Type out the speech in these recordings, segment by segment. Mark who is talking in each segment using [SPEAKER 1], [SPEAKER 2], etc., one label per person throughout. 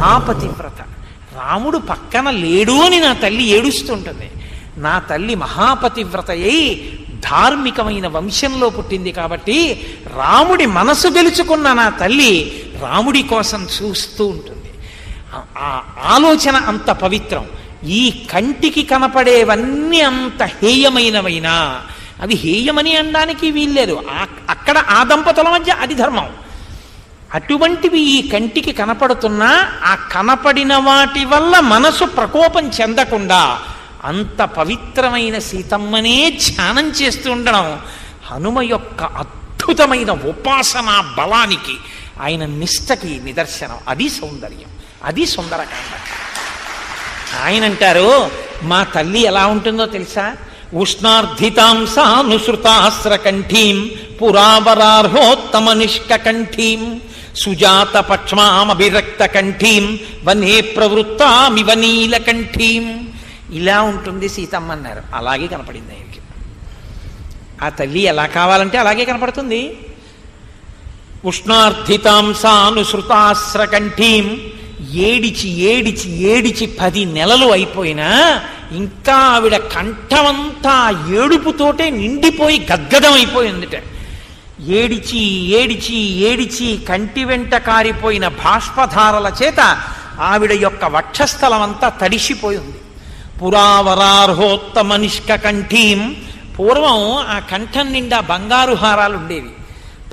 [SPEAKER 1] మహాపతివ్రత. రాముడు పక్కన లేడు అని నా తల్లి ఏడుస్తుంటుంది. నా తల్లి మహాపతివ్రత అయి ధార్మికమైన వంశంలో పుట్టింది కాబట్టి రాముడి మనసు గెలుచుకున్న నా తల్లి రాముడి కోసం చూస్తూ ఉంటుంది. ఆ ఆలోచన అంత పవిత్రం. ఈ కంటికి కనపడేవన్నీ అంత హేయమైనవైనా అవి హేయమని అనడానికి వీల్లేదు. అక్కడ ఆ దంపతుల మధ్య అది ధర్మం. అటువంటివి ఈ కంటికి కనపడుతున్నా ఆ కనపడిన వాటి వల్ల మనసు ప్రకోపం చెందకుండా అంత పవిత్రమైన సీతమ్మనే ధ్యానం చేస్తూ ఉండడం హనుమ యొక్క అద్భుతమైన ఉపాసనా బలానికి, ఆయన నిష్టకి నిదర్శనం. అది సౌందర్యం, అది సుందరకాండ. ఆయన అంటారు, మా తల్లి ఎలా ఉంటుందో తెలుసా? ఉష్ణార్ధితాం సానుసృతాస్రకంఠీం పురావరార్హోత్తమ నిష్కంఠీం సుజాత పక్ష్మామభిరక్త కంఠీం వనే ప్రవృత్తామివ నీలకంఠీం. ఇలా ఉంటుంది సీతమ్మ అన్నారు. అలాగే కనపడింది ఆయనకి. ఆ తల్లి ఎలా కావాలంటే అలాగే కనపడుతుంది. ఉష్ణార్ధితాం సానుసృతాస్రకంఠీం. ఏడిచి ఏడిచి ఏడిచి 10 నెలలు అయిపోయినా ఇంకా ఆవిడ కంఠమంతా ఏడుపుతోటే నిండిపోయి గద్గదం అయిపోయిందిట. ఏడిచి ఏడిచి ఏడిచి కంటి వెంట కారిపోయిన బాష్పధారల చేత ఆవిడ యొక్క వక్షస్థలం అంతా తడిసిపోయింది. పురావరార్హోత్తమ నిష్కంఠీం. పూర్వం ఆ కంఠం నిండా బంగారు హారాలు ఉండేవి.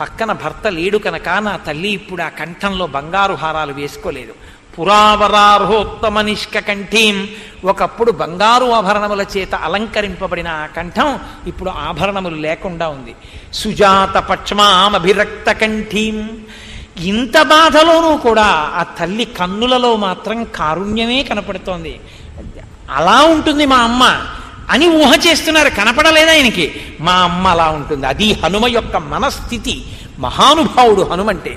[SPEAKER 1] పక్కన భర్త లేడు కనుక నా తల్లి ఇప్పుడు ఆ కంఠంలో బంగారు హారాలు వేసుకోలేదు. పురావరార్హోత్తమ నిష్కంఠీం. ఒకప్పుడు బంగారు ఆభరణముల చేత అలంకరింపబడిన ఆ కంఠం ఇప్పుడు ఆభరణములు లేకుండా ఉంది. సుజాత పక్ష్మామభిరక్త కంఠీం. ఇంత బాధలోనూ కూడా ఆ తల్లి కన్నులలో మాత్రం కారుణ్యమే కనపడుతోంది. అలా ఉంటుంది మా అమ్మ అని ఊహ చేస్తున్నారు. కనపడలేదు ఆయనకి. మా అమ్మ అలా ఉంటుంది. అది హనుమ యొక్క మనస్థితి. మహానుభావుడు హనుమంటే.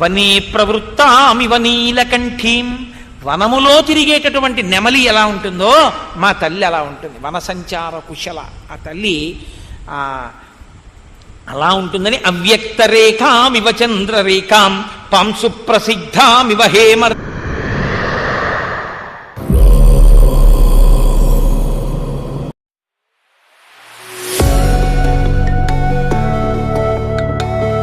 [SPEAKER 1] వనే ప్రవృత్తామివ నీలకంఠీం. వనములో తిరిగేటటువంటి నెమలి ఎలా ఉంటుందో మా తల్లి అలా ఉంటుంది. వన సంచార కుశల. ఆ తల్లి అలా ఉంటుందని అవ్యక్త రేఖామివ చంద్రరేఖాం పాంసు ప్రసిద్ధామివ హేమ